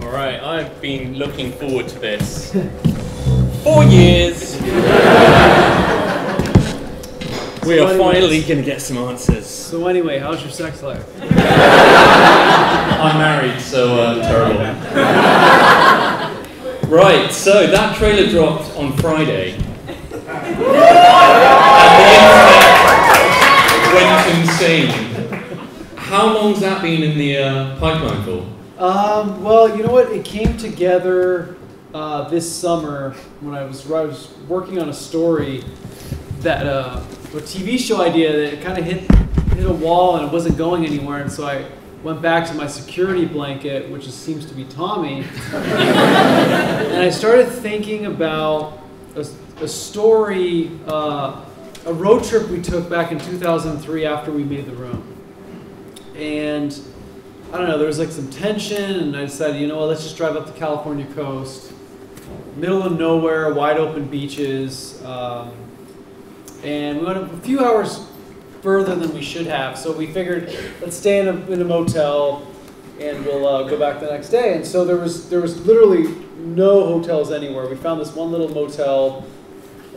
All right, I've been looking forward to this 4 years. We are finally going to get some answers. So anyway, how's your sex life? I'm married, so terrible. Right, so that trailer dropped on Friday. And the internet went insane. How long's that been in the pipeline for? Well, you know what? It came together this summer when I was working on a story that a TV show idea that kind of hit a wall and it wasn't going anywhere, and so I went back to my security blanket, which seems to be Tommy, and I started thinking about a story, a road trip we took back in 2003 after we made The Room. And I don't know, there was like some tension, and I decided, you know what, let's just drive up the California coast, middle of nowhere, wide open beaches, and we went a few hours further than we should have, so we figured let's stay in a motel and we'll go back the next day. And so there was literally no hotels anywhere. We found this one little motel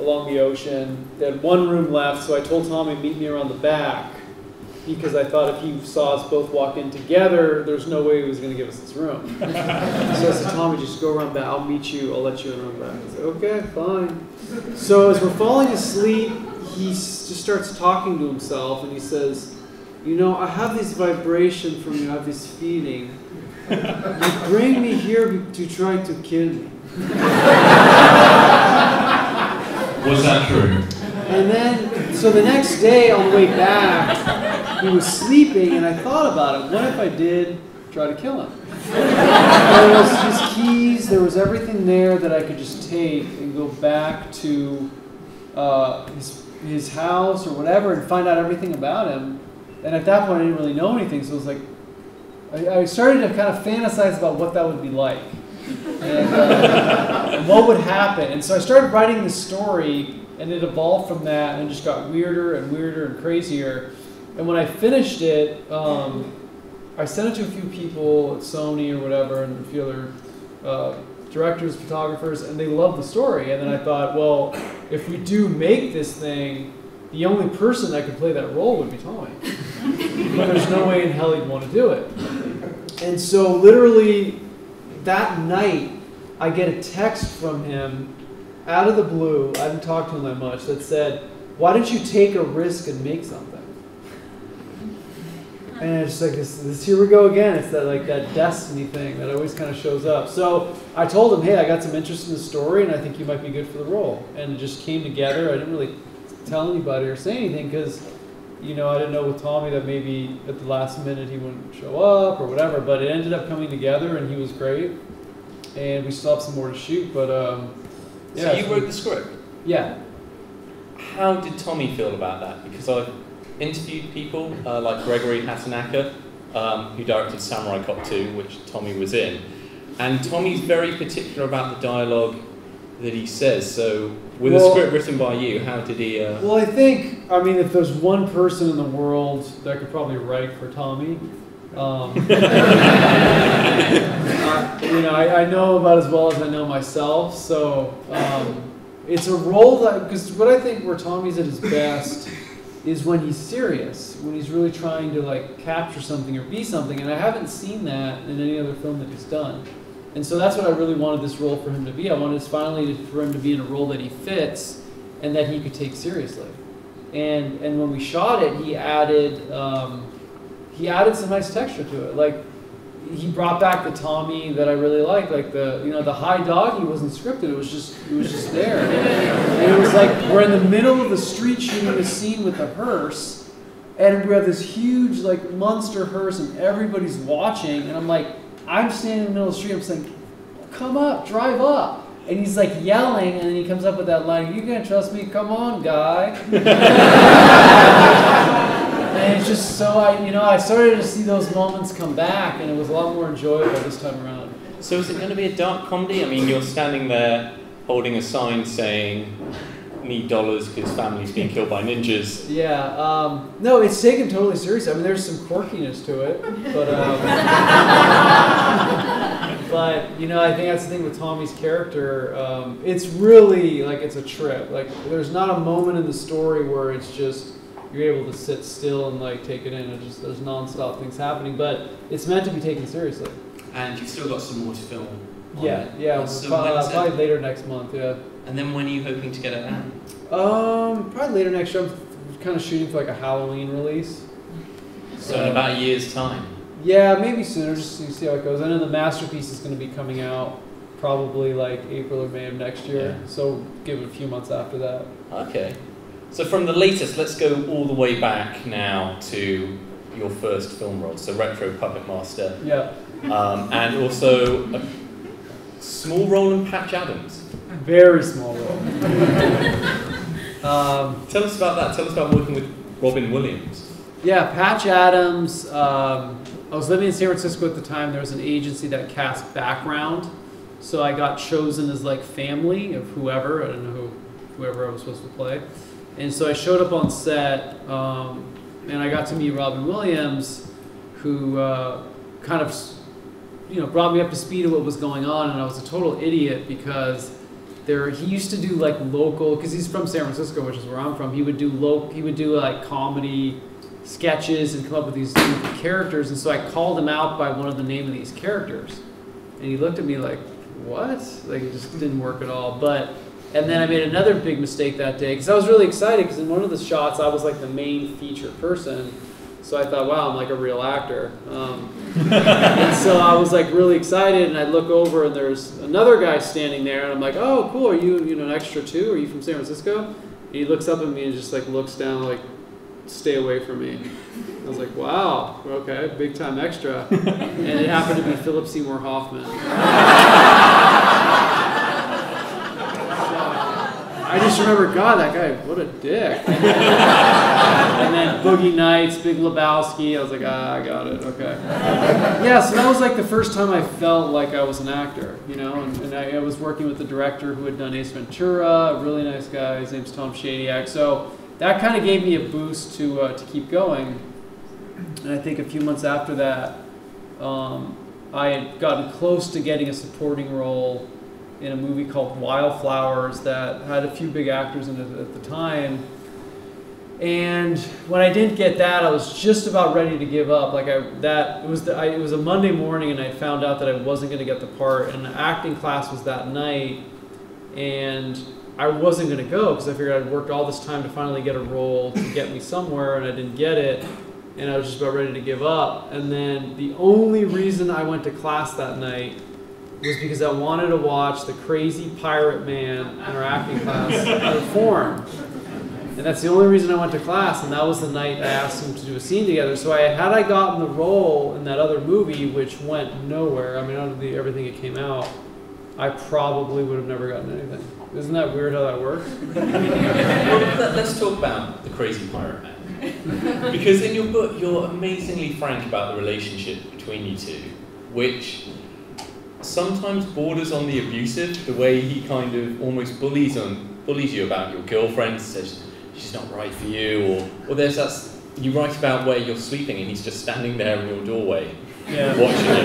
along the ocean. They had one room left, so I told Tommy, meet me around the back, because I thought if he saw us both walk in together, there's no way he was going to give us this room. So I said, Tommy, just go around back. I'll meet you. I'll let you in around back. I said, okay, fine. So as we're falling asleep, he just starts talking to himself, and he says, you know, I have this vibration from you. I have this feeling. You bring me here to try to kill me. Was that true? And then, so the next day on the way back, he was sleeping, and I thought about it. What if I did try to kill him? There was his keys, there was everything there that I could just take and go back to his house or whatever and find out everything about him. And at that point, I didn't really know anything, so it was like, I started to kind of fantasize about what that would be like and what would happen. And so I started writing this story, and it evolved from that, and it just got weirder and weirder and crazier. And when I finished it, I sent it to a few people at Sony or whatever, and a few other directors, photographers, and they loved the story. And then I thought, well, if we do make this thing, the only person that could play that role would be Tommy. But there's no way in hell he'd want to do it. And so literally that night, I get a text from him out of the blue, I didn't talk to him that much, that said, why don't you take a risk and make something? And it's like, this here we go again. It's that destiny thing that always kind of shows up. So I told him, hey, I got some interest in the story, and I think you might be good for the role. And it just came together. I didn't really tell anybody or say anything because, you know, I didn't know with Tommy that maybe at the last minute he wouldn't show up or whatever. But it ended up coming together, and he was great. And we still have some more to shoot, but yeah. So you wrote the script? Yeah. How did Tommy feel about that? Because I've interviewed people like Gregory Hatanaka, who directed Samurai Cop 2, which Tommy was in. And Tommy's very particular about the dialogue that he says. So with a script written by you, how did he... Well, I think, I mean, if there's one person in the world that could probably write for Tommy, you know, I know about as well as I know myself, so it's a role that, because what I think where Tommy's at his best is when he's serious, when he's really trying to like capture something or be something, and I haven't seen that in any other film that he's done. And so that's what I really wanted this role for him to be. I wanted finally for him to be in a role that he fits and that he could take seriously. And when we shot it, he added some nice texture to it. Like, he brought back the Tommy that I really liked, like the high dog. He wasn't scripted. It was just there. And it was like we're in the middle of the street shooting a scene with a hearse, and we have this huge like monster hearse, and everybody's watching. And I'm standing in the middle of the street. I'm saying, "Come up, drive up." And he's like yelling, and then he comes up with that line, "You can't trust me? Come on, guy." And it's just so I started to see those moments come back, and it was a lot more enjoyable this time around. So is it going to be a dark comedy? I mean, you're standing there holding a sign saying, "Need dollars because family's being killed by ninjas." Yeah, no, it's taken totally seriously. I mean, there's some quirkiness to it, but what? You know, I think that's the thing with Tommy's character. It's really like it's a trip. Like there's not a moment in the story where it's just you're able to sit still and like take it in. It's just there's nonstop things happening, but it's meant to be taken seriously. And you've still got some more to film. Yeah. So probably later next month. Yeah. And then when are you hoping to get it out? Probably later next year. I'm kind of shooting for like a Halloween release. So in about a year's time. Yeah, maybe sooner, just to see how it goes. And then the masterpiece is going to be coming out probably like April or May of next year. Yeah. So give it a few months after that. Okay. So from the latest, let's go all the way back now to your first film role. So Retro Puppet Master. Yeah. And also a small role in Patch Adams. Very small role. Tell us about that. Tell us about working with Robin Williams. Yeah, Patch Adams. I was living in San Francisco at the time. There was an agency that cast background, so I got chosen as like family of whoever. I don't know whoever I was supposed to play, and so I showed up on set, and I got to meet Robin Williams, who kind of, brought me up to speed of what was going on, and I was a total idiot because he used to do like local, because he's from San Francisco, which is where I'm from. He would do like comedy sketches and come up with these different characters, and so I called him out by one of the name of these characters, and he looked at me like, what? Like it just didn't work at all. And then I made another big mistake that day because I was really excited because in one of the shots I was like the main featured person, so I thought, wow, I'm like a real actor. And so I was like really excited, and I look over and there's another guy standing there, and I'm like, oh cool, are you an extra too? Are you from San Francisco? And he looks up at me and just like looks down like, stay away from me. I was like, wow, okay, big time extra. And it happened to be Philip Seymour Hoffman. I just remember, God, that guy, what a dick. And then Boogie Nights, Big Lebowski, I was like, I got it, okay. Yeah, so that was like the first time I felt like I was an actor, and I was working with the director who had done Ace Ventura, a really nice guy, his name's Tom Shadyac. So that kind of gave me a boost to keep going. And I think a few months after that, I had gotten close to getting a supporting role in a movie called Wildflowers that had a few big actors in it at the time. And when I didn't get that, I was just about ready to give up. It was a Monday morning, and I found out that I wasn't going to get the part. And the acting class was that night, and I wasn't going to go because I figured I'd worked all this time to finally get a role to get me somewhere, and I didn't get it, and I was just about ready to give up. And then the only reason I went to class that night was because I wanted to watch the crazy pirate man in our acting class perform. And that's the only reason I went to class, and that was the night I asked him to do a scene together. So had I gotten the role in that other movie, which went nowhere, I mean, out of everything that came out, I probably would have never gotten anything. Isn't that weird how that works? Well, let's talk about the crazy pirate man. Because in your book, you're amazingly frank about the relationship between you two, which sometimes borders on the abusive, the way he kind of almost bullies you about your girlfriend, says she's not right for you, or there's that, you write about where you're sleeping and he's just standing there in your doorway, watching you.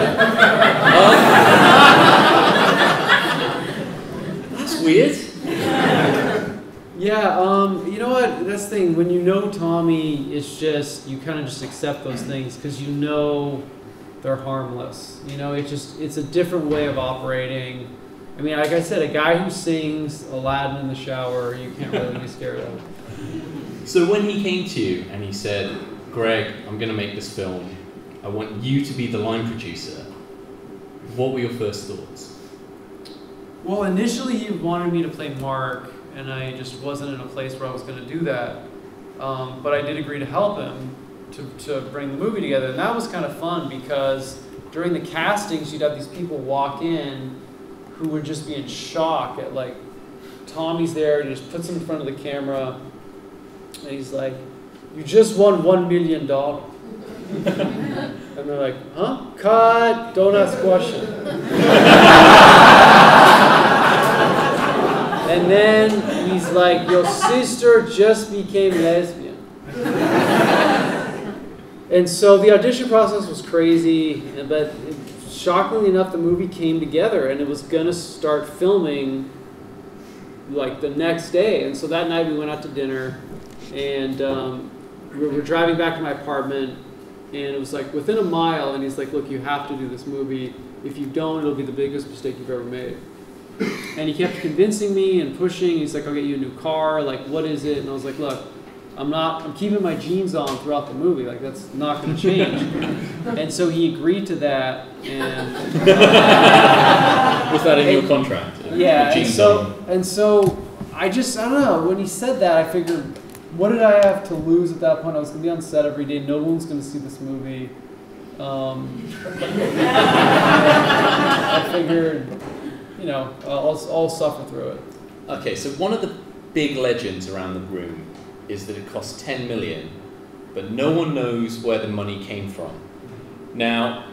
That's weird. Yeah, you know what, that's the thing, when you know Tommy, it's just, you kind of just accept those things because you know they're harmless. It's a different way of operating. I mean, like I said, a guy who sings Aladdin in the shower, you can't really be scared of. So when he came to you and he said, Greg, I'm going to make this film, I want you to be the line producer, what were your first thoughts? Well, initially he wanted me to play Mark, and I just wasn't in a place where I was going to do that. But I did agree to help him to bring the movie together. And that was kind of fun because during the castings, you'd have these people walk in who would just be in shock at like, Tommy's there, and he just puts him in front of the camera, and he's like, you just won $1 million. And they're like, huh? Cut, don't ask questions. And then he's like, your sister just became lesbian. And so the audition process was crazy, but shockingly enough, the movie came together, and it was gonna start filming like the next day. And so that night we went out to dinner, and we were driving back to my apartment, and it was like within a mile, and he's like, look, you have to do this movie. If you don't, it'll be the biggest mistake you've ever made. And he kept convincing me and pushing. He's like, I'll get you a new car. Like, what is it? And I was like, look, I'm keeping my jeans on throughout the movie. Like, that's not going to change. And so he agreed to that. And was that in your contract? Yeah. And so I don't know. When he said that, I figured, what did I have to lose at that point? I was going to be on set every day. No one's going to see this movie. I figured, I'll suffer through it. Okay, so one of the big legends around the room is that it cost 10 million, but no one knows where the money came from. Now,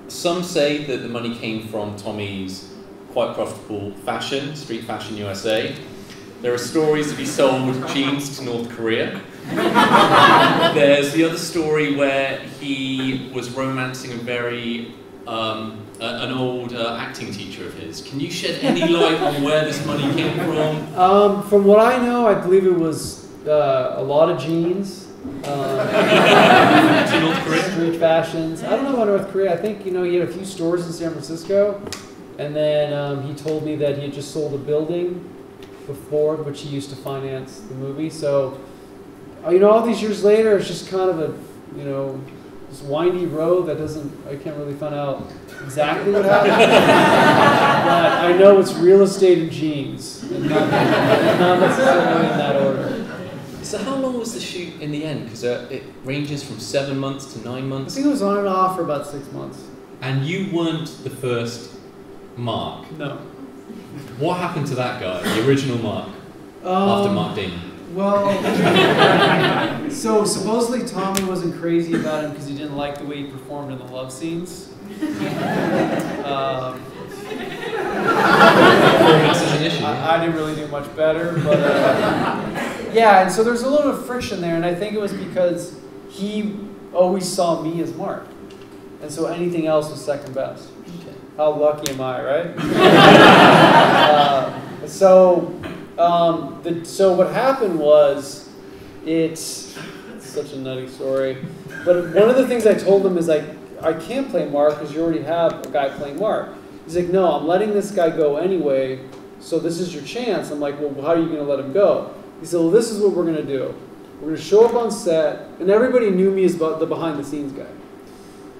some say that the money came from Tommy's quite profitable fashion, Street Fashion USA. There are stories that he sold jeans to North Korea. There's the other story where he was romancing a very an old acting teacher of his. Can you shed any light on where this money came from? From what I know, I believe it was a lot of jeans. To North Korea? Street fashions. I don't know about North Korea. I think he had a few stores in San Francisco, and then he told me that he had just sold a building before, which he used to finance the movie. So, all these years later, it's just kind of a, this windy road that I can't really find out exactly what happened. But I know it's real estate and jeans, and not necessarily in that order. So how long was the shoot in the end? Because it ranges from 7 months to 9 months. I think it was on and off for about 6 months. And you weren't the first Mark. No. What happened to that guy, the original Mark, after Mark Dean? Well, so supposedly Tommy wasn't crazy about him because he didn't like the way he performed in the love scenes. Performance is an issue. I didn't really do much better, but yeah, and so there's a little bit of friction there, and I think it was because he always saw me as Mark, and so anything else was second best. Okay. How lucky am I, right? So what happened was, it's such a nutty story, but one of the things I told him is I can't play Mark because you already have a guy playing Mark. He's like, no, I'm letting this guy go anyway, so this is your chance. I'm like, well, how are you going to let him go? He said, well, this is what we're going to do. We're going to show up on set, and everybody knew me as the behind-the-scenes guy.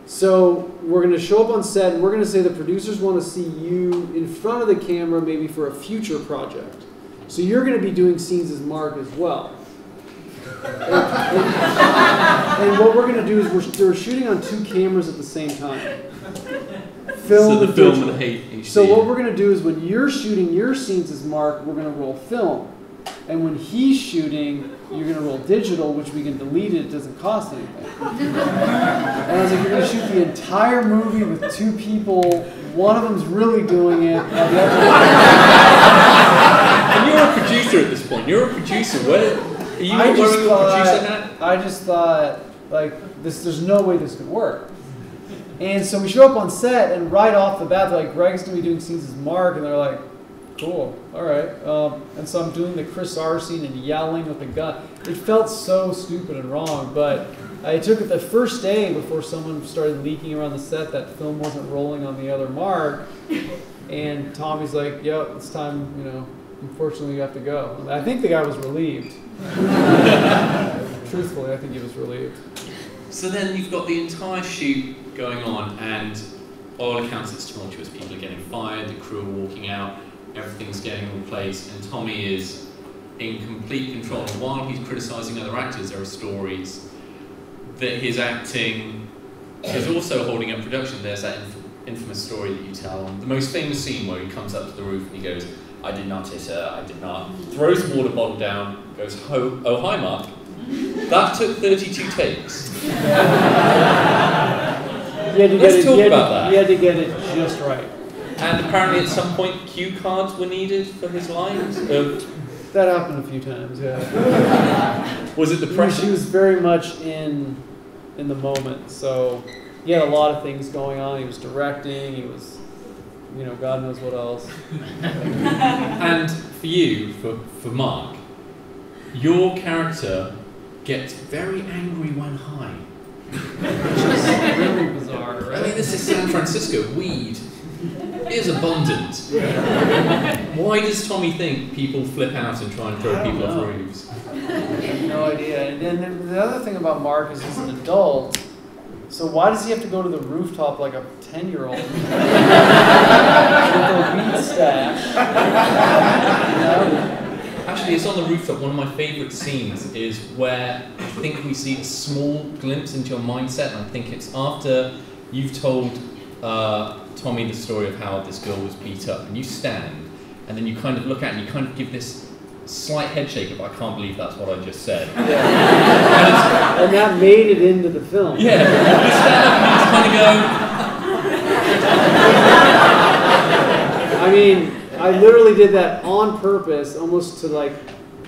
So we're going to show up on set, and we're going to say the producers want to see you in front of the camera maybe for a future project. So you're going to be doing scenes as Mark as well. And what we're going to do is we're shooting on 2 cameras at the same time. Film so the film and HD. So what we're going to do is when you're shooting your scenes as Mark, we're going to roll film. And when he's shooting, you're going to roll digital, which we can delete it. It doesn't cost anything. And I was like, you're going to shoot the entire movie with 2 people. One of them's really doing it. And the other and you're a producer at this point. You're a producer. Are you wearing a producer hat? I just thought, like, there's no way this could work. And so we show up on set, and right off the bat, they're like, Greg's going to be doing scenes as Mark, and they're like, cool, all right. And so I'm doing the Chris R scene and yelling with a gun. It felt so stupid and wrong, but I took it the first day before someone started leaking around the set that film wasn't rolling on the other Mark, and Tommy's like, yep, it's time, unfortunately you have to go. I think the guy was relieved. Truthfully, I think he was relieved. So then you've got the entire shoot going on, and by all accounts it's tumultuous. People are getting fired, the crew are walking out, everything's getting in place, and Tommy is in complete control. And while he's criticising other actors, there are stories that his acting is also holding up production. There's that infamous story that you tell, the most famous scene where he comes up to the roof and he goes, I did not hit her, I did not. Throws the water bottle down, goes, oh hi Mark. That took 32 takes. Let's talk about that. He had to get it just right. And apparently at some point cue cards were needed for his lines. That happened a few times, yeah. Was it the pressure? She was very much in the moment, so he had a lot of things going on. He was directing. He was, you know, God knows what else. And for you, for Mark, your character gets very angry when high. Which is really bizarre, right? I mean, this is San Francisco. Weed is abundant. Why does Tommy think people flip out and try and throw people off roofs? I have no idea. And then the other thing about Mark is he's an adult. So why does he have to go to the rooftop like a 10-year-old with a weed stash? You know? Actually, it's on the rooftop. One of my favourite scenes is where I think we see a small glimpse into your mindset, and I think it's after you've told Tommy the story of how this girl was beat up, and you stand, and then you kind of look at it and you kind of give this slight head shake of, I can't believe that's what I just said. Yeah. And that made it into the film. Yeah, you stand up and you just kind of go... I mean, I literally did that on purpose, almost to like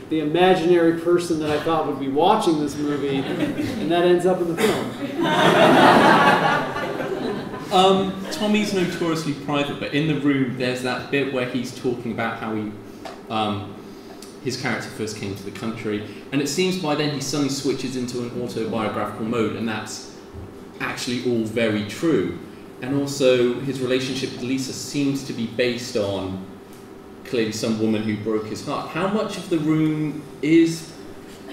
the imaginary person that I thought would be watching this movie, and that ends up in the film. Tommy's notoriously private, but in the room there's that bit where he's talking about how he, his character first came to the country, and it seems by then he suddenly switches into an autobiographical mode, and that's actually all very true. And also his relationship with Lisa seems to be based on clearly some woman who broke his heart. How much of the room is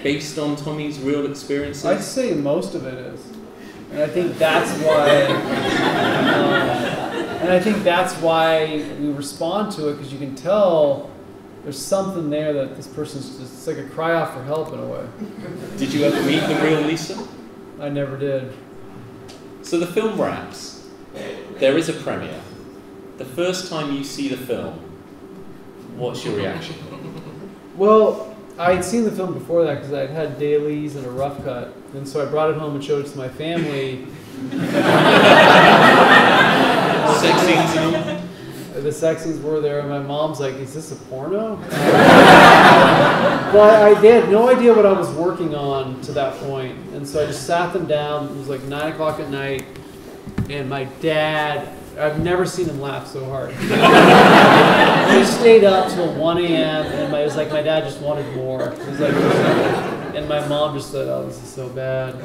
based on Tommy's real experiences? I'd say most of it is. And I think that's why we respond to it, because you can tell there's something there that this person's just, it's like a cry out for help in a way. Did you ever meet the real Lisa? I never did. So the film wraps. There is a premiere. The first time you see the film, what's your reaction? Well, I had seen the film before that because I had dailies and a rough cut, and so I brought it home and showed it to my family. Sex scenes and all? The sex scenes were there, and my mom's like, "Is this a porno?" But they had no idea what I was working on to that point, and so I just sat them down. It was like 9 o'clock at night, and my dad, I've never seen him laugh so hard. He stayed up till 1 a.m. and it was like my dad just wanted more. It was like, and my mom just said, "Oh, this is so bad."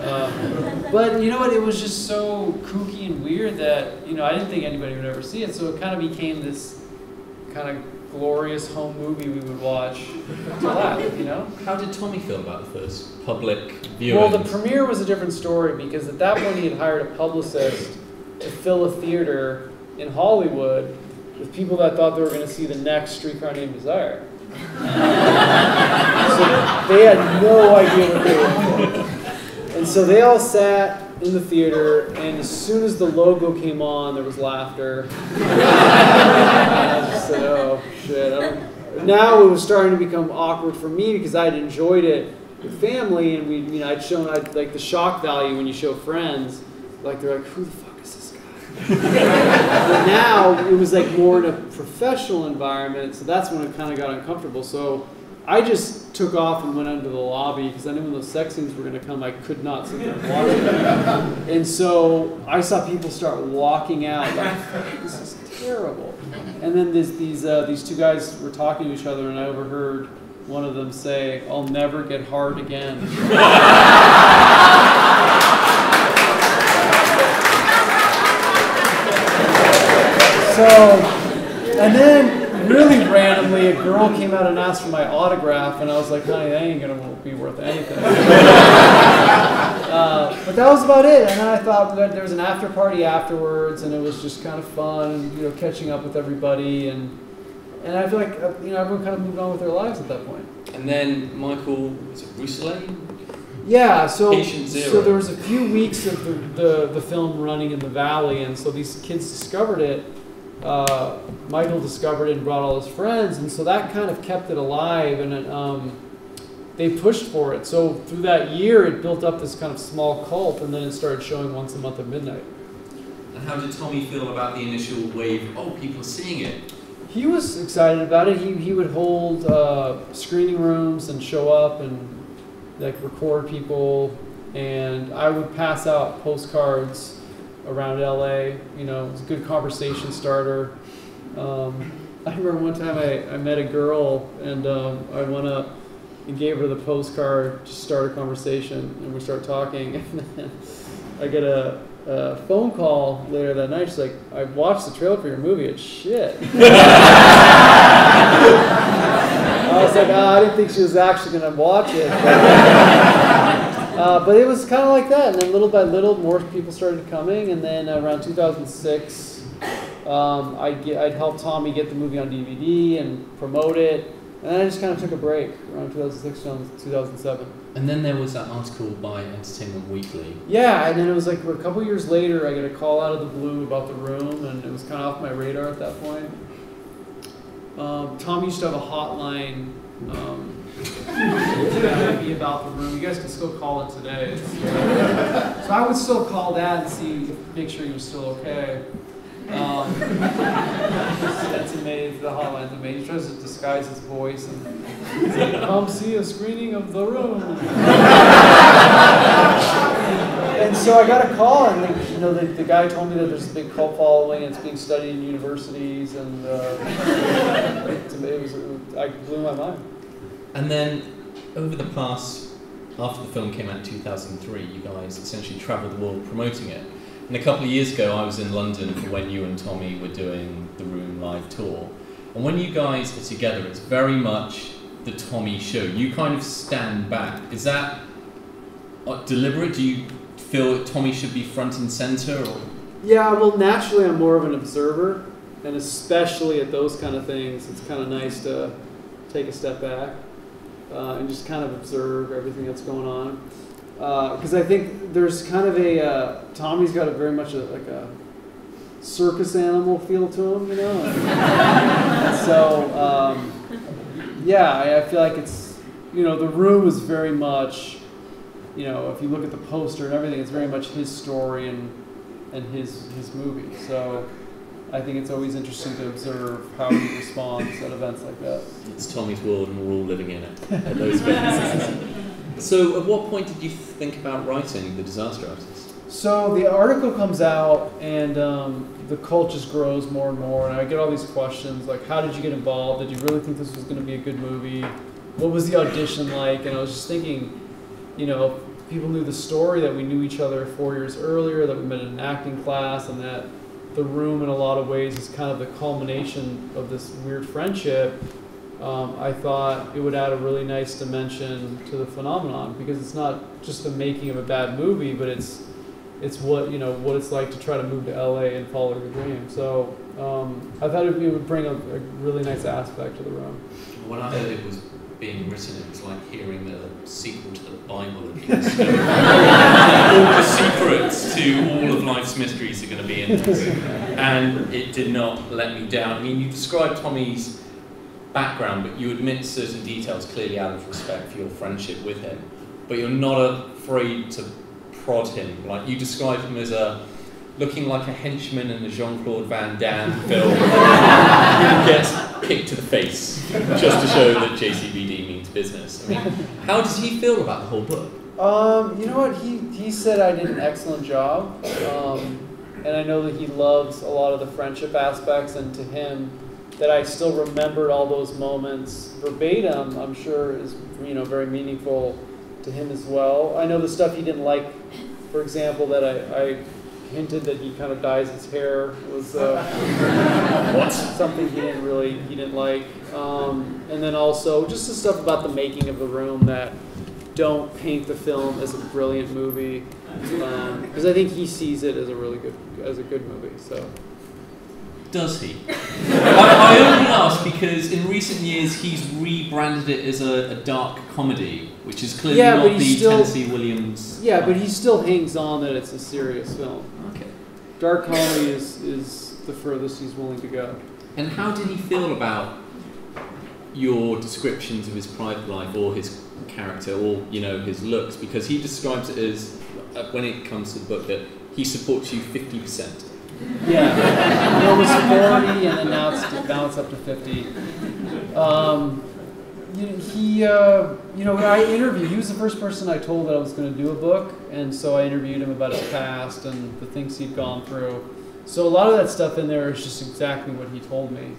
But you know what? It was just so kooky and weird that, you know, I didn't think anybody would ever see it. So it kind of became this kind of glorious home movie we would watch to laugh, you know? How did Tommy feel about the first public viewing? Well, the premiere was a different story because at that point he had hired a publicist to fill a theater in Hollywood with people that thought they were going to see the next Streetcar Named Desire. So they had no idea what they were doing. And so they all sat in the theater, and as soon as the logo came on, there was laughter. And I just said, "Oh, shit." Now it was starting to become awkward for me because I'd enjoyed it with family, and I'd like the shock value when you show friends. Like, they're like, "Who the fuck is this guy?" But now it was like more in a professional environment, so that's when it kind of got uncomfortable. So I just took off and went into the lobby because I knew when those sex scenes were going to come, I could not sit there and watch it. And so I saw people start walking out like, "This is terrible." And then these two guys were talking to each other, and I overheard one of them say, "I'll never get hard again." So, and then really randomly, a girl came out and asked for my autograph, and I was like, "Honey, that ain't gonna be worth anything." But that was about it. And then I thought that there was an after party afterwards, and it was just kind of fun, you know, catching up with everybody, and I feel like everyone kind of moved on with their lives at that point. And then Michael, was it Bristol? Yeah, so there was a few weeks of the film running in the Valley, and so these kids discovered it. Michael discovered it and brought all his friends, and so that kind of kept it alive, and they pushed for it. So through that year, it built up this kind of small cult, and then it started showing once a month at midnight. And how did Tommy feel about the initial wave of, "Oh, people are seeing it"? He was excited about it. He would hold screening rooms and show up and like record people, and I would pass out postcards around LA. You know, it's a good conversation starter. I remember one time I met a girl, and I went up and gave her the postcard to start a conversation, and we start talking, and then I get a phone call later that night. She's like, "I watched the trailer for your movie. It's shit." I was like, I didn't think she was actually going to watch it. But it was kind of like that. And then little by little, more people started coming. And then around 2006, I'd help Tommy get the movie on DVD and promote it. And then I just kind of took a break around 2006 to 2007. And then there was that article by Entertainment Weekly. Yeah, and then it was like a couple years later, I get a call out of the blue about The Room, and it was kind of off my radar at that point. Tom used to have a hotline to be about The Room. You guys can still call it today. So I would still call that and make sure he was still okay. That's amazing. The hotline's amazing. He tries to disguise his voice and he's like, "Come see a screening of The Room." And so I got a call, and the guy told me that there's a big cult following. It's being studied in universities, and I blew my mind. And then over the past, after the film came out in 2003, you guys essentially travelled the world promoting it. And a couple of years ago, I was in London for when you and Tommy were doing the Room live tour. And when you guys are together, it's very much the Tommy show. You kind of stand back. Is that deliberate? Do you feel that Tommy should be front and center? Or? Yeah, well, naturally, I'm more of an observer. And especially at those kind of things, it's kind of nice to take a step back and just kind of observe everything that's going on. Because I think there's kind of Tommy's got very much like a circus animal feel to him, you know? And so, I feel like it's, The Room is very much, if you look at the poster and everything, it's very much his story and his movie. So I think it's always interesting to observe how he responds at events like that. It's Tommy's world and we're all living in it at those events. So at what point did you think about writing The Disaster Artist? So the article comes out, and the cult just grows more and more, and I get all these questions like, how did you get involved? Did you really think this was going to be a good movie? What was the audition like? And I was just thinking, people knew the story, that we knew each other 4 years earlier, that we met in an acting class, and that The Room in a lot of ways is kind of the culmination of this weird friendship. I thought it would add a really nice dimension to the phenomenon, because it's not just the making of a bad movie, but it's what what it's like to try to move to LA and follow your dream. So I thought it would bring a really nice aspect to The Room. When I heard it was being written, it was like hearing a sequel to the Bible. All the secrets to all of life's mysteries are going to be in this, and it did not let me down. I mean, you described Tommy's background, but you admit certain details clearly out of respect for your friendship with him, but you're not afraid to prod him. Like, you describe him as looking like a henchman in a Jean-Claude Van Damme film who gets kicked to the face just to show that JCVD means business. I mean, how does he feel about the whole book? You know what, he said I did an excellent job, and I know that he loves a lot of the friendship aspects, and to him, that I still remembered all those moments verbatim, I'm sure is very meaningful to him as well. I know the stuff he didn't like, for example, that I hinted that he kind of dyes his hair was something he didn't like. And then also just the stuff about the making of The Room that don't paint the film as a brilliant movie, because I think he sees it as a good movie. So. Does he? I only ask because in recent years he's rebranded it as a dark comedy, which is clearly not the Tennessee Williams. Yeah, but he still hangs on that it's a serious film. Okay. Dark comedy is the furthest he's willing to go. And how did he feel about your descriptions of his private life or his character or his looks? Because he describes it as, when it comes to the book, that he supports you 50%. Yeah, it was 40, and then now it's up to 50. I interviewed. He was the first person I told that I was going to do a book, and so I interviewed him about his past and the things he'd gone through. So a lot of that stuff in there is just exactly what he told me,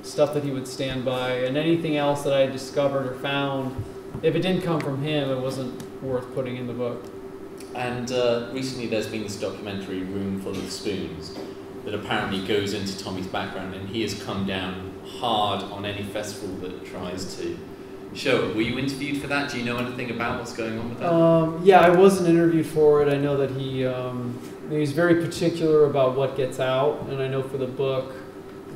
stuff that he would stand by, and anything else that I discovered or found, if it didn't come from him, it wasn't worth putting in the book. And recently there's been this documentary, Room Full of Spoons, that apparently goes into Tommy's background, and he has come down hard on any festival that tries to show it. Were you interviewed for that? Do you know anything about what's going on with that? Yeah, I wasn't interviewed for it. I know that he's very particular about what gets out, and I know for the book,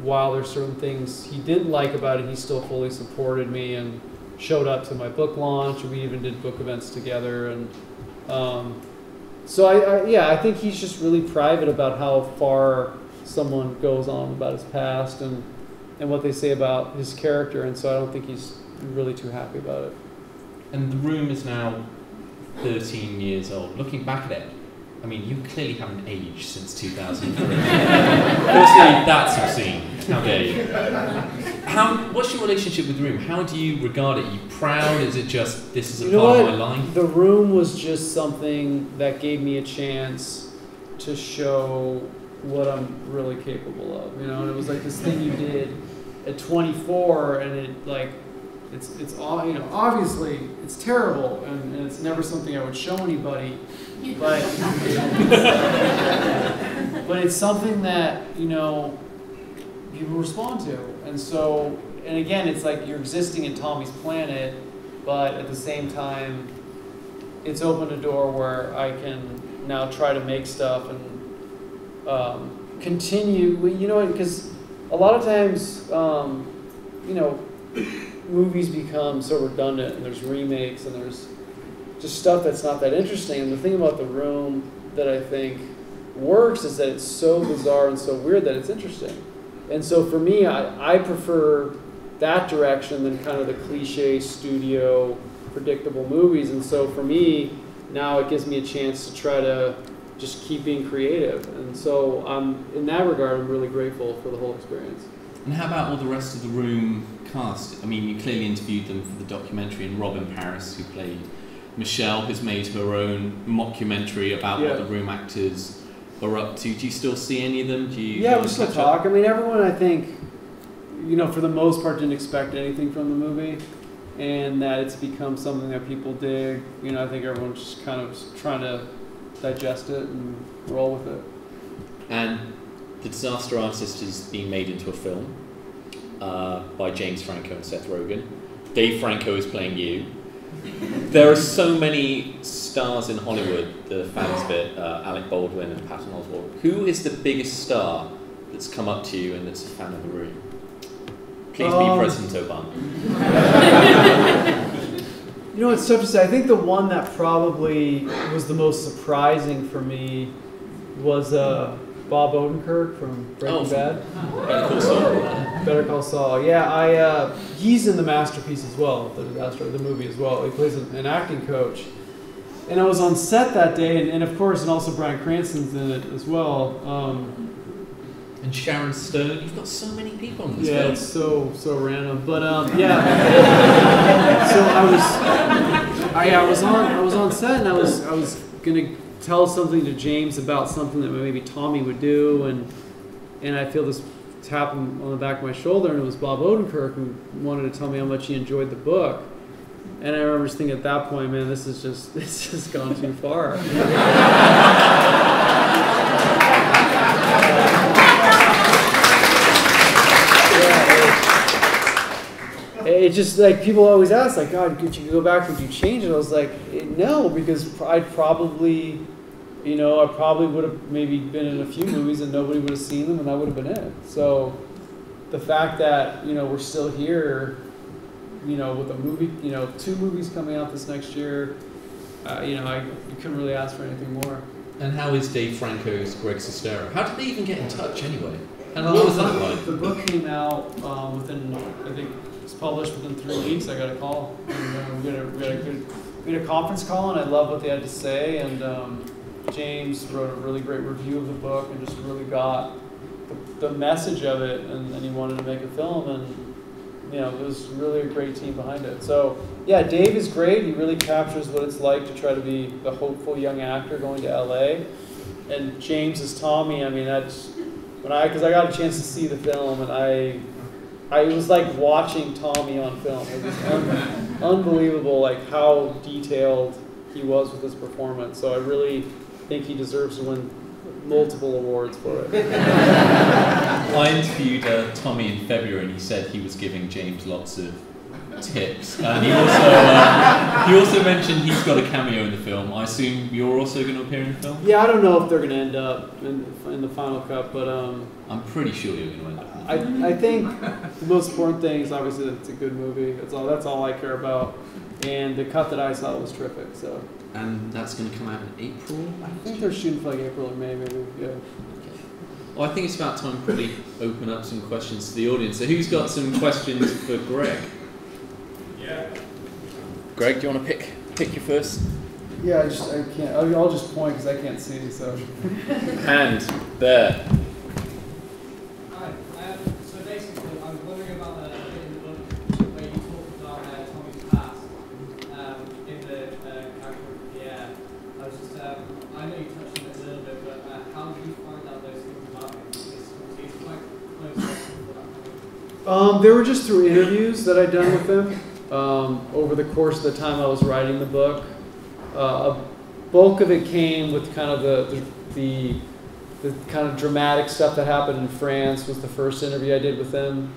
while there's certain things he didn't like about it, he still fully supported me and showed up to my book launch. We even did book events together, and so I think he's just really private about how far someone goes on about his past and what they say about his character, and so I don't think he's really too happy about it. And The Room is now 13 years old. Looking back at it, I mean, you clearly haven't aged since 2003. Firstly, that's obscene. How dare you? What's your relationship with The Room? How do you regard it? Are you proud? Is it just, this is a part of my life? The Room was just something that gave me a chance to show what I'm really capable of. And it was like this thing you did at 24, and it's obviously it's terrible, and it's never something I would show anybody, but but it's something that people respond to, and again, it's like you're existing in Tommy's planet, but at the same time, it's opened a door where I can now try to make stuff and continue. Because a lot of times, movies become so redundant, and there's remakes, and there's just stuff that's not that interesting. And the thing about The Room that I think works is that it's so bizarre and so weird that it's interesting. And so for me, I prefer that direction than kind of the cliche studio, predictable movies. And so for me, now it gives me a chance to try to just keep being creative. And so in that regard, I'm really grateful for the whole experience. And how about all the rest of The Room cast? I mean, you clearly interviewed them for the documentary, and Robin Paris, who played Michelle, has made her own mockumentary about what The Room actors are up to. Do you still see any of them? Yeah, we still talk. I mean, everyone, I think, for the most part, didn't expect anything from the movie, and that it's become something that people dig. I think everyone's just kind of trying to digest it and roll with it. And The Disaster Artist is being made into a film by James Franco and Seth Rogen. Dave Franco is playing you. There are so many stars in Hollywood, the fans bit, Alec Baldwin and Patton Oswalt. Who is the biggest star that's come up to you and that's a fan of The Room? Please be President Obama. It's tough to say. I think the one that probably was the most surprising for me was Bob Odenkirk from Breaking Bad. Better Call Saul. Better Call Saul. Yeah, he's in The Masterpiece as well, the movie as well. He plays an acting coach. And I was on set that day, and of course, and also Bryan Cranston's in it as well. And Sharon Stone. You've got so many people in this film. Yeah, it's so random. But yeah. So I was on set, and I was gonna tell something to James about something that maybe Tommy would do, and I feel this tap on the back of my shoulder, and it was Bob Odenkirk who wanted to tell me how much he enjoyed the book. And I remember just thinking at that point, man, this has just gone too far. It's just like people always ask, like, God, could you go back? Would you change it? I was like, no, because I probably would have maybe been in a few movies and nobody would have seen them, and I would have been in it. So the fact that we're still here, with a movie, 2 movies coming out this next year, you couldn't really ask for anything more. And how is Dave Franco's Greg Sestero? How did they even get in touch anyway? And what was that like? The book came out within, I think, it's published within 3 weeks. I got a call, and we had a conference call, and I loved what they had to say. And James wrote a really great review of the book, and just really got the message of it, and he wanted to make a film. And it was really a great team behind it. So yeah, Dave is great. He really captures what it's like to try to be the hopeful young actor going to LA. And James is Tommy. I mean, that's because I got a chance to see the film, and I was like watching Tommy on film. It was unbelievable, like how detailed he was with his performance. So I really think he deserves to win multiple awards for it. I interviewed Tommy in February, and he said he was giving James lots of tips. And he also mentioned he's got a cameo in the film. I assume you're also going to appear in the film? Yeah, I don't know if they're going to end up in the final cut, but I'm pretty sure you're going to end up. I think the most important thing is obviously that it's a good movie. That's all I care about. And the cut that I saw was terrific. So. And that's going to come out in April? I think they're shooting for like April or May, maybe. Yeah. Okay. Well, I think it's about time to probably open up some questions to the audience. So who's got some questions for Greg? Yeah. Greg, do you want to pick your first? Yeah, I can't. I'll just point because I can't see. So. Hand there. Hi. So basically, I was wondering about a bit in the book where you talked about Tommy's past in the character of Pierre. I was just, I know you touched on it a little bit, but how did you find out those things about him? He's quite close to that. They were just through interviews that I'd done with him over the course of the time I was writing the book. A bulk of it came with kind of the kind of dramatic stuff that happened in France was the first interview I did with him.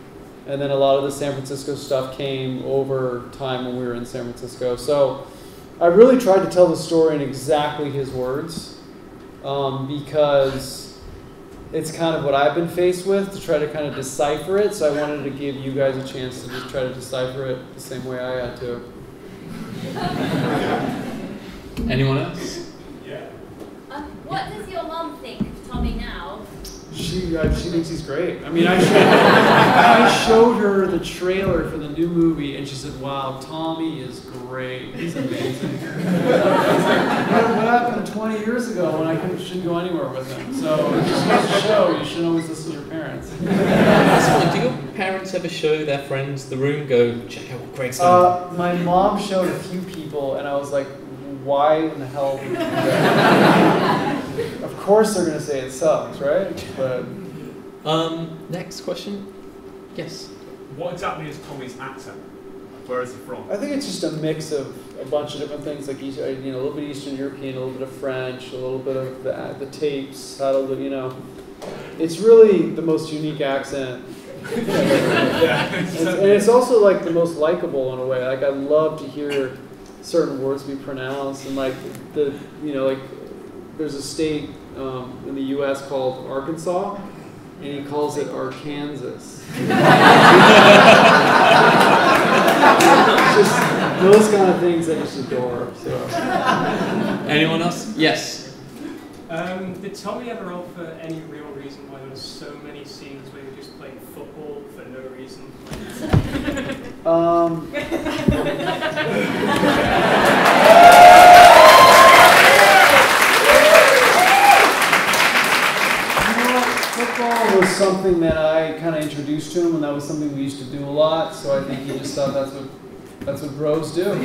And then a lot of the San Francisco stuff came over time when we were in San Francisco. So I really tried to tell the story in exactly his words because it's kind of what I've been faced with to try to kind of decipher it. So I wanted to give you guys a chance to just try to decipher it the same way I had to. Anyone else? Yeah. What does your mum think of Tommy now? She thinks he's great. I mean, I showed her the trailer for the new movie, and she said, "Wow, Tommy is great. He's amazing." What happened 20 years ago when I shouldn't go anywhere with him? So it just goes to show you shouldn't always listen to your parents. Do your parents ever show their friends the room? Go check out what Greg's done. My mom showed a few people, and I was like, "Why in the hell would you do that?" Of course they're going to say it sucks, right? But next question. Yes. What exactly is Tommy's accent? Where is he from? I think it's just a mix of a bunch of different things, like a little bit Eastern European, a little bit of French, a little bit of the tapes, It's really the most unique accent. And it's also like the most likable in a way. Like I love to hear certain words be pronounced, and like there's a state in the U.S. called Arkansas, and he calls it Arkansas. Just those kind of things I just adore. So. Anyone else? Yes. Did Tommy ever offer any real reason why there were so many scenes where you just played football for no reason? Football was something that I kind of introduced to him, and that was something we used to do a lot. So I think he just thought that's what bros do. Can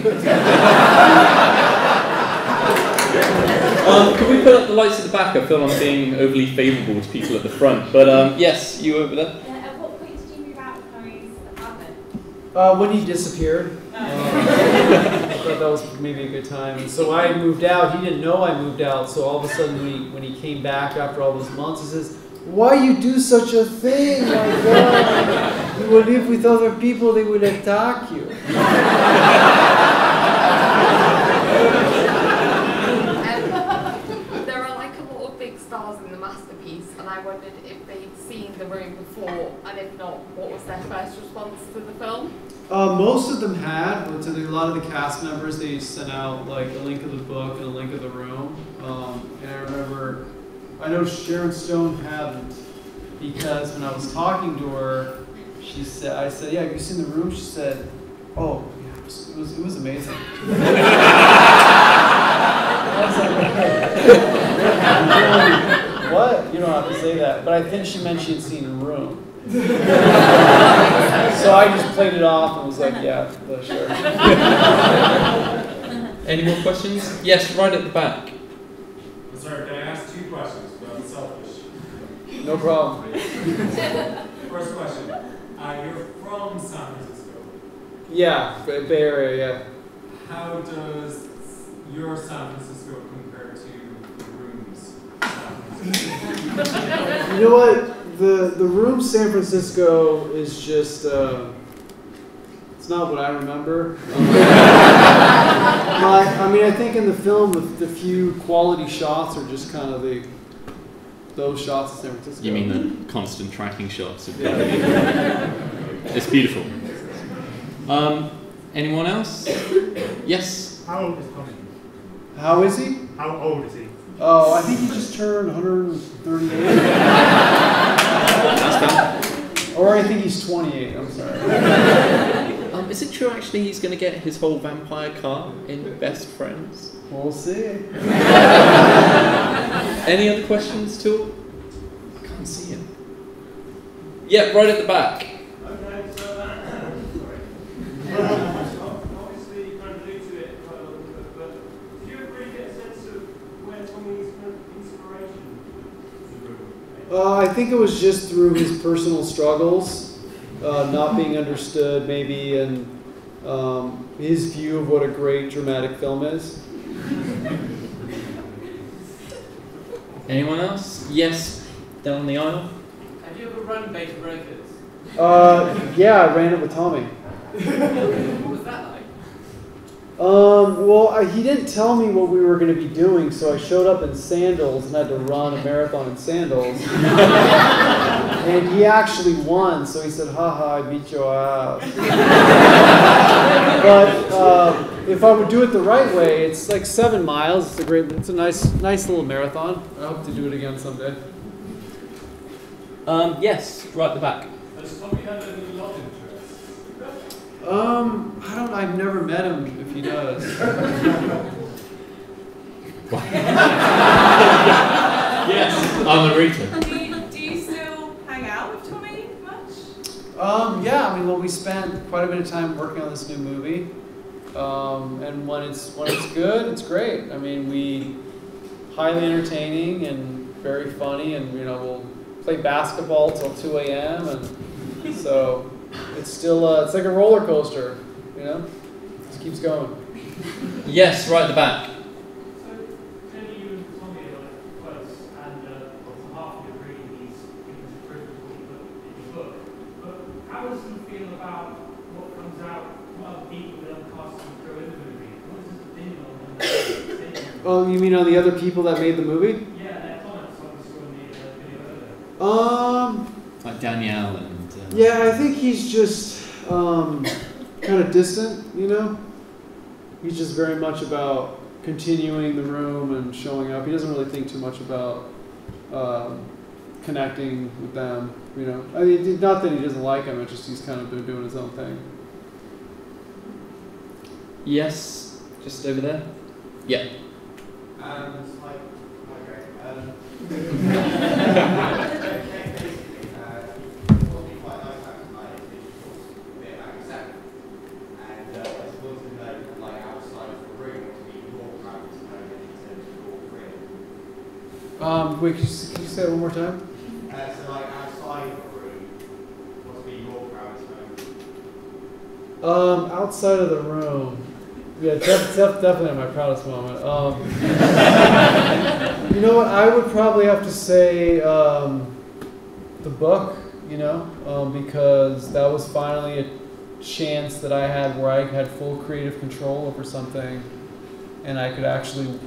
we put up the lights at the back? I feel I'm being overly favourable to people at the front. But yes, you over there. At what point did you move out of Tommy's apartment? When he disappeared. I thought that was maybe a good time. So I moved out. He didn't know I moved out. So all of a sudden, when he came back after all those months, he says, "Why you do such a thing? My God, you would live with other people, they would attack you." There are like a lot of big stars in the masterpiece, and I wondered if they'd seen The Room before, and if not, what was their first response to the film? Most of them had, but to a lot of the cast members, they sent out like a link of the book and a link of The Room. And I know Sharon Stone hadn't, because when I was talking to her, I said, "Yeah, have you seen The Room?" She said, "Oh, yeah, it was amazing." I was like, "What? You don't have to say that." But I think she meant she had seen The Room. So I just played it off and was like, yeah, sure. Any more questions? Yes, right at the back. Sir, can I ask 2 questions? But I'm selfish. No problem. First question. You're from San Francisco. Yeah, Bay Area, yeah. How does your San Francisco compare to the Room's San Francisco? You know what? The Room San Francisco is just, it's not what I remember. I mean, I think in the film, the few quality shots are just kind of those shots of San Francisco. You mean the constant tracking shots? It's beautiful. Anyone else? Yes? How old is Tommy? How is he? How old is he? Oh, I think he just turned 138. That's done. Or I think he's 28, I'm sorry. Is it true actually he's going to get his whole vampire car in Best Friends? We'll see. Any other questions at all? I can't see him. Yeah, right at the back. Okay, so obviously you kind of allude to it quite a little bit, but do you really get a sense of where Tommy's kind of inspiration is? I think it was just through his personal struggles, not being understood maybe, and his view of what a great dramatic film is. Anyone else? Yes, down the aisle. Have you ever run Beta Breakers? Yeah, I ran it with Tommy. What was that like? Well, he didn't tell me what we were going to be doing, so I showed up in sandals and had to run a marathon in sandals. And he actually won, so he said, haha, I beat your ass. But if I would do it the right way, it's like 7 miles. It's a nice little marathon. I hope to do it again someday. Yes, right at the back. Does Tommy have any love interests? I've never met him if he does. Yes, I'm a reader. Do you still hang out with Tommy much? Yeah, I mean, well, we spent quite a bit of time working on this new movie. And when it's good, it's great. I mean, we highly entertaining and very funny, and we'll play basketball till 2 a.m. and so it's still it's like a roller coaster, it just keeps going. Yes, right at the back. So, clearly you and Tommy are close, and for half of your reading these things are critical in your book. But how does he feel about what comes out from other people that are casting through in the movie? What is his opinion on them? Oh, you mean on the other people that made the movie? Yeah, their comments like we saw in the video earlier. Like Danielle and... Yeah, I think he's just kind of distant, He's just very much about continuing the room and showing up. He doesn't really think too much about connecting with them, I mean, not that he doesn't like them, it's just he's kind of doing his own thing. Yes, just over there. Yeah. It's like, okay. Wait, can you say it one more time? So like outside of the room, what's been your proudest moment? Outside of the room, yeah, definitely my proudest moment. You know what? I would probably have to say the book. Because that was finally a chance that I had where I had full creative control over something, and I could actually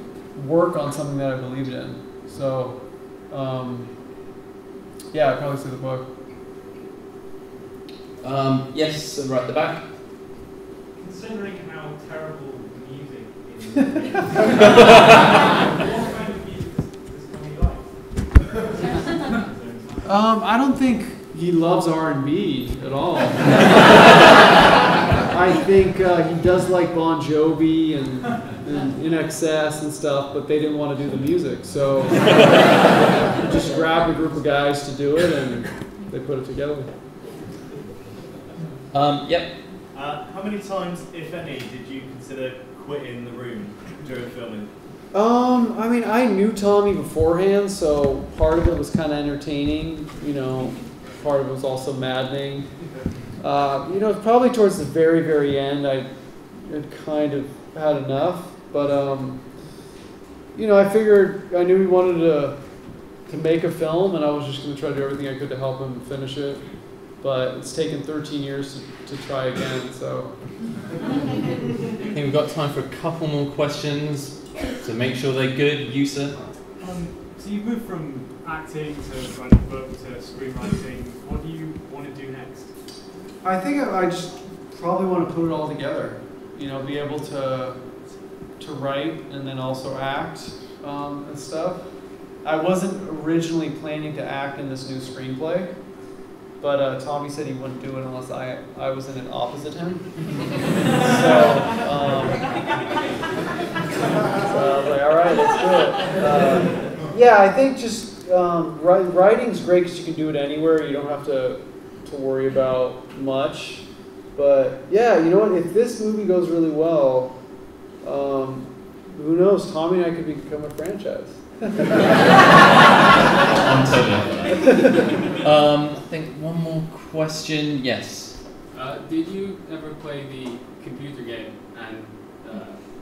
work on something that I believed in. So, yeah, I'd probably say the book. Yes, right at the back. Considering how terrible the music is, what kind of music does Tommy like? I don't think he loves R&B at all. I think he does like Bon Jovi and In Excess and stuff, but they didn't want to do the music, so just grabbed a group of guys to do it, and they put it together. Yep. How many times, if any, did you consider quitting the room during filming? I mean, I knew Tommy beforehand, so part of it was kind of entertaining, you know, part of it was also maddening. You know, probably towards the very, very end, I had kind of had enough, but, you know, I figured, I knew he wanted to make a film, and I was just going to try to do everything I could to help him finish it. But it's taken 13 years to try again, so. I think we've got time for a couple more questions to make sure they're good. You, sir? So you've moved from acting to writing a book to screenwriting. What do you want to do next? I think I just probably want to put it all together. You know, be able to write and then also act and stuff. I wasn't originally planning to act in this new screenplay, but Tommy said he wouldn't do it unless I was in it opposite him. So I was like, all right, let's do it. Yeah, I think just writing's great because you can do it anywhere. You don't have to worry about much. But yeah, you know what? If this movie goes really well, who knows? Tommy and I could become a franchise. I'm totally up for that. I think one more question. Yes. Did you ever play the computer game, and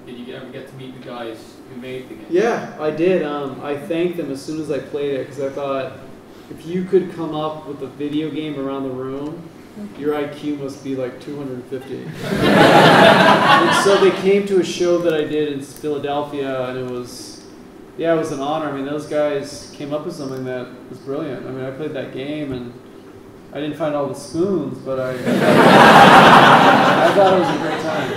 did you ever get to meet the guys who made the game? Yeah, I did. I thanked them as soon as I played it because I thought if you could come up with a video game around the room, your IQ must be like 250. And so they came to a show that I did in Philadelphia, and it was an honor. I mean, those guys came up with something that was brilliant. I mean, I played that game, and I didn't find all the spoons, but I thought it was a great time.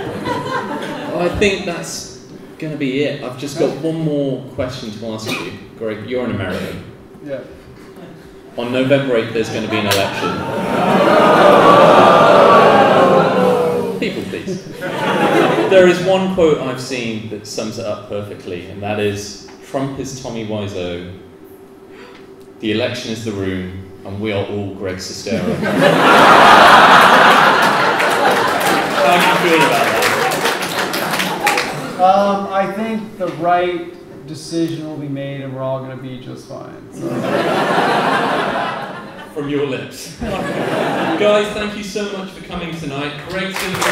Well, I think that's going to be it. I've just got one more question to ask you. Greg, you're an American. Yeah. On November 8th, there's going to be an election. People, please. There is one quote I've seen that sums it up perfectly, and that is, Trump is Tommy Wiseau, the election is the room, and we are all Greg Sestero. How do you feel about that? I think the right decision will be made, and we're all going to be just fine. So. From your lips. Guys, thank you so much for coming tonight. Greg's going to be